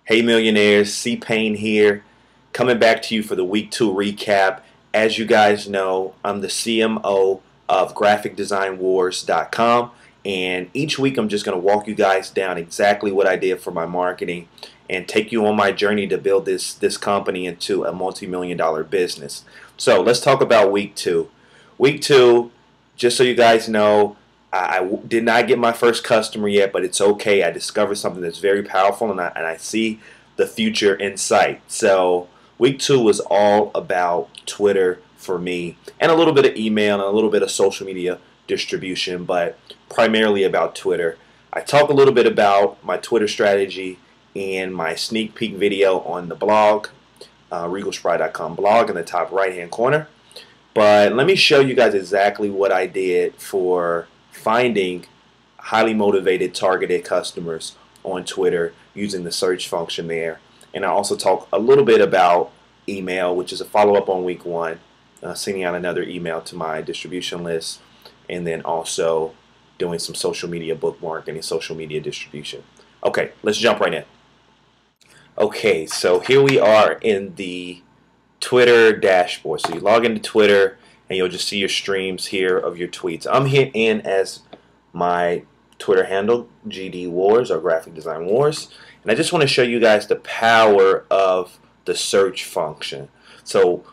Hey millionaires, C-Pain here, coming back to you for the week 2 recap. As you guys know, I'm the CMO of GraphicDesignWars.com, and each week I'm just going to walk you guys down exactly what I did for my marketing and take you on my journey to build this company into a multi-million-dollar business. So let's talk about week 2. Week 2, just so you guys know, I did not get my first customer yet, but it's okay. I discovered something that's very powerful, and I see the future in sight. So week 2 was all about Twitter for me, and a little bit of email and a little bit of social media distribution, but primarily about Twitter. I talk a little bit about my Twitter strategy in my sneak peek video on the blog, regalspry.com blog in the top right hand corner. But let me show you guys exactly what I did for finding highly motivated targeted customers on Twitter using the search function there. And I also talk a little bit about email, which is a follow-up on week 1, sending out another email to my distribution list, and then also doing some social media bookmarking and social media distribution. Okay, let's jump right in. Okay, so here we are in the Twitter dashboard. So you log into Twitter and you'll just see your streams here of your tweets. I'm here in as my Twitter handle, GD Wars, or Graphic Design Wars, and I just want to show you guys the power of the search function. So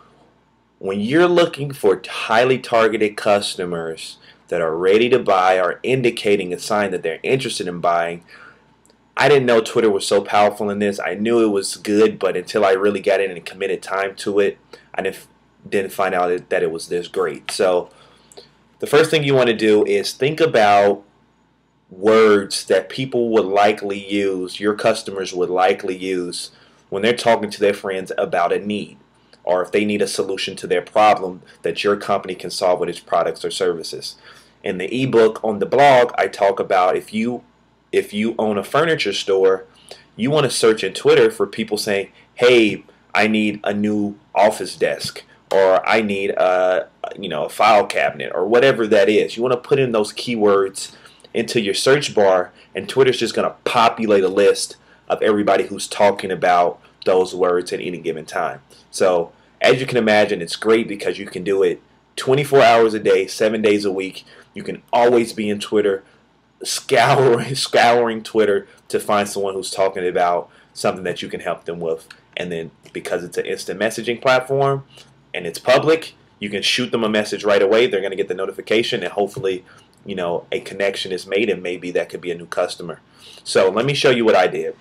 when you're looking for highly targeted customers that are ready to buy or indicating a sign that they're interested in buying, I didn't know Twitter was so powerful in this. I knew it was good, but until I really got in and committed time to it, I didn't find out that it was this great. So the first thing you want to do is think about words that people would likely use, your customers would likely use when they're talking to their friends about a need, or if they need a solution to their problem that your company can solve with its products or services. In the ebook on the blog, I talk about if you own a furniture store, you want to search in Twitter for people saying, hey, I need a new office desk, or I need a file cabinet, or whatever that is. You want to put in those keywords into your search bar, and Twitter's just going to populate a list of everybody who's talking about those words at any given time. So as you can imagine, it's great because you can do it 24 hours a day, 7 days a week. You can always be in Twitter, scouring Twitter to find someone who's talking about something that you can help them with. And then because it's an instant messaging platform and it's public, you can shoot them a message right away. They're going to get the notification, and hopefully, a connection is made, and maybe that could be a new customer. So let me show you what I did.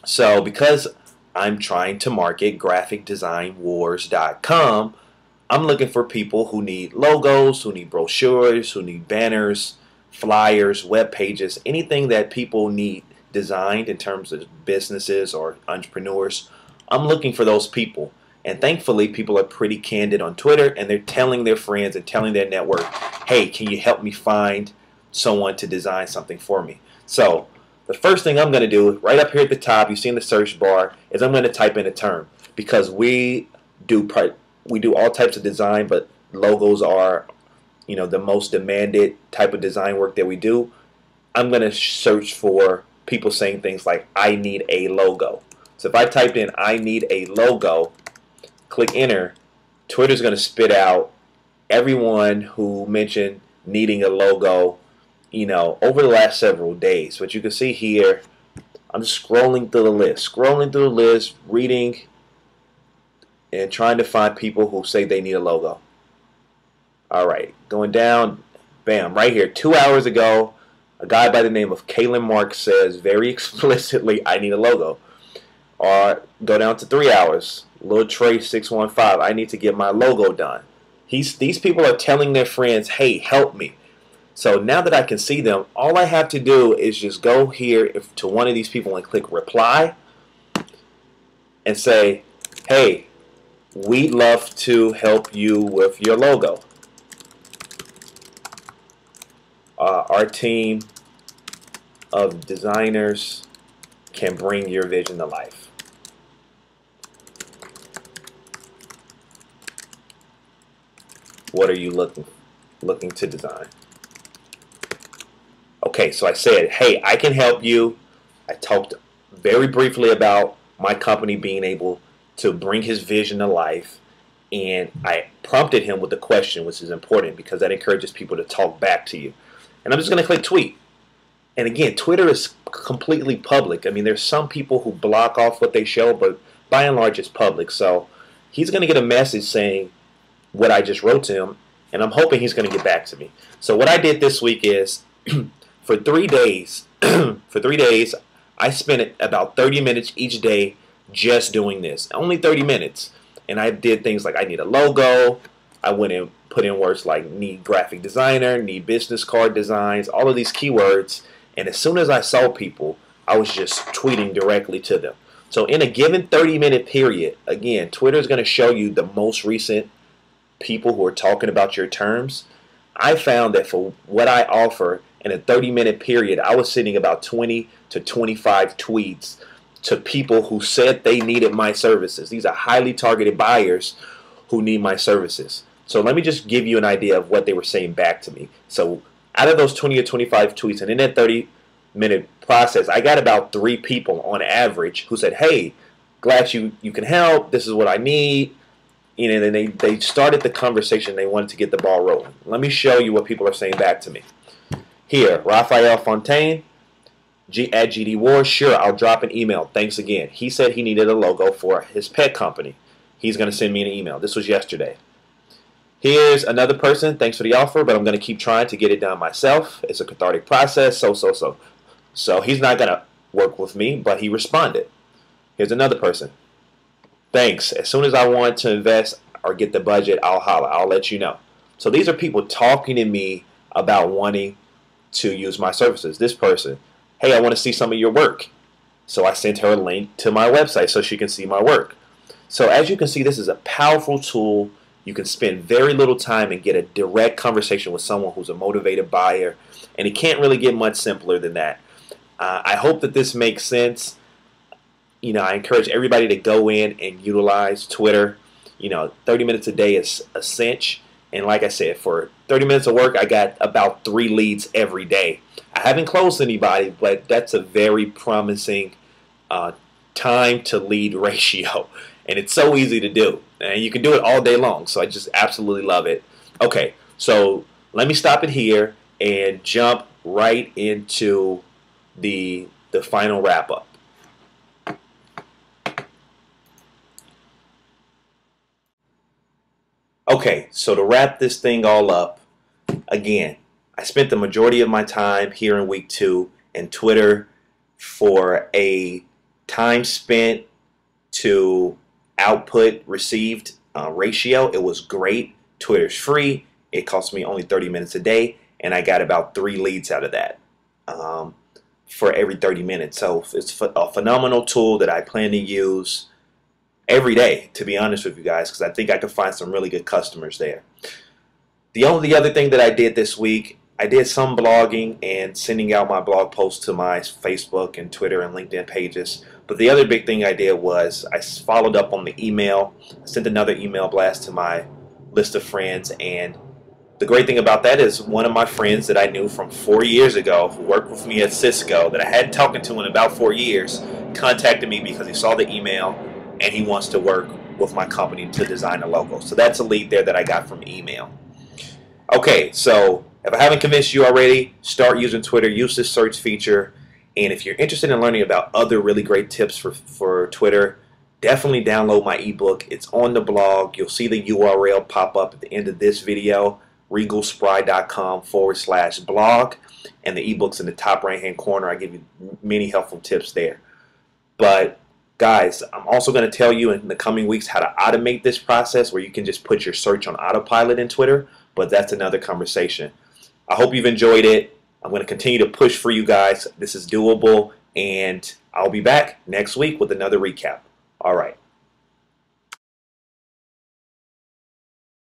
So because I'm trying to market GraphicDesignWars.com, I'm looking for people who need logos, who need brochures, who need banners, flyers, web pages, anything that people need designed in terms of businesses or entrepreneurs. I'm looking for those people, and thankfully people are pretty candid on Twitter, and they're telling their friends and telling their network, hey, can you help me find someone to design something for me? So the first thing I'm going to do right up here at the top, you see in the search bar, is I'm going to type in a term, because we do all types of design, but logos are the most demanded type of design work that we do. I'm going to search for people saying things like, I need a logo. So if I typed in, I need a logo, click enter, Twitter's going to spit out everyone who mentioned needing a logo, over the last several days. But you can see here, I'm just scrolling through the list, reading and trying to find people who say they need a logo. Alright, going down, bam, right here, 2 hours ago, a guy by the name of Kalen Mark says very explicitly, I need a logo. Or go down to 3 hours, Lil Trey 615, I need to get my logo done. These people are telling their friends, hey, help me. So now that I can see them, all I have to do is just go here to one of these people and click reply and say, hey, we'd love to help you with your logo. Our team of designers can bring your vision to life. What are you looking to design? Okay, so I said, hey, I can help you. I talked very briefly about my company being able to bring his vision to life. And I prompted him with a question, which is important because that encourages people to talk back to you. And I'm just going to click tweet. And again, Twitter is completely public. I mean, there's some people who block off what they show, but by and large, it's public. So he's going to get a message saying what I just wrote to him, and I'm hoping he's going to get back to me. So what I did this week is, for 3 days, I spent about 30 minutes each day just doing this. Only 30 minutes. And I did things like I need a logo. I went and put in words like need graphic designer, need business card designs, all of these keywords. And as soon as I saw people, I was just tweeting directly to them. So in a given 30-minute period, again, Twitter is going to show you the most recent people who are talking about your terms. I found that for what I offer in a 30-minute period, I was sending about 20 to 25 tweets to people who said they needed my services. These are highly targeted buyers who need my services. So let me just give you an idea of what they were saying back to me. So out of those 20 or 25 tweets, and in that 30-minute process, I got about 3 people on average who said, hey, glad you can help. This is what I need. You know, and they started the conversation. They wanted to get the ball rolling. Let me show you what people are saying back to me. Here, Raphael Fontaine at GD Wars. Sure, I'll drop an email. Thanks again. He said he needed a logo for his pet company. He's going to send me an email. This was yesterday. Here's another person. Thanks for the offer, but I'm going to keep trying to get it done myself. It's a cathartic process. So he's not going to work with me, but he responded. Here's another person. Thanks. As soon as I want to invest or get the budget, I'll holler. I'll let you know. So these are people talking to me about wanting to use my services. This person, hey, I want to see some of your work. So I sent her a link to my website so she can see my work. So as you can see, this is a powerful tool. You can spend very little time and get a direct conversation with someone who's a motivated buyer. And it can't really get much simpler than that. I hope that this makes sense. You know, I encourage everybody to go in and utilize Twitter. You know, 30 minutes a day is a cinch. And like I said, for 30 minutes of work, I got about 3 leads every day. I haven't closed anybody, but that's a very promising time to lead ratio. And it's so easy to do. And you can do it all day long. So I just absolutely love it. Okay, so let me stop it here and jump right into the final wrap-up. Okay, so to wrap this thing all up, again, I spent the majority of my time here in week 2 in Twitter. For a time spent to output received ratio, it was great. Twitter's free. It cost me only 30 minutes a day, and I got about 3 leads out of that for every 30 minutes. So it's a phenomenal tool that I plan to use every day, to be honest with you guys, because I think I could find some really good customers there. The only other thing that I did this week, I did some blogging and sending out my blog posts to my Facebook and Twitter and LinkedIn pages. But the other big thing I did was I followed up on the email. I sent another email blast to my list of friends, and the great thing about that is one of my friends that I knew from 4 years ago, who worked with me at Cisco, that I hadn't talked to in about 4 years, contacted me because he saw the email and he wants to work with my company to design a logo. So that's a lead there that I got from email. Okay, so if I haven't convinced you already, start using Twitter. Use this search feature. And if you're interested in learning about other really great tips for Twitter, definitely download my ebook. It's on the blog. You'll see the URL pop up at the end of this video, regalspry.com/blog. And the ebook's in the top right-hand corner. I give you many helpful tips there. But guys, I'm also going to tell you in the coming weeks how to automate this process where you can just put your search on autopilot in Twitter, but that's another conversation. I hope you've enjoyed it. I'm going to continue to push for you guys. This is doable, and I'll be back next week with another recap. All right.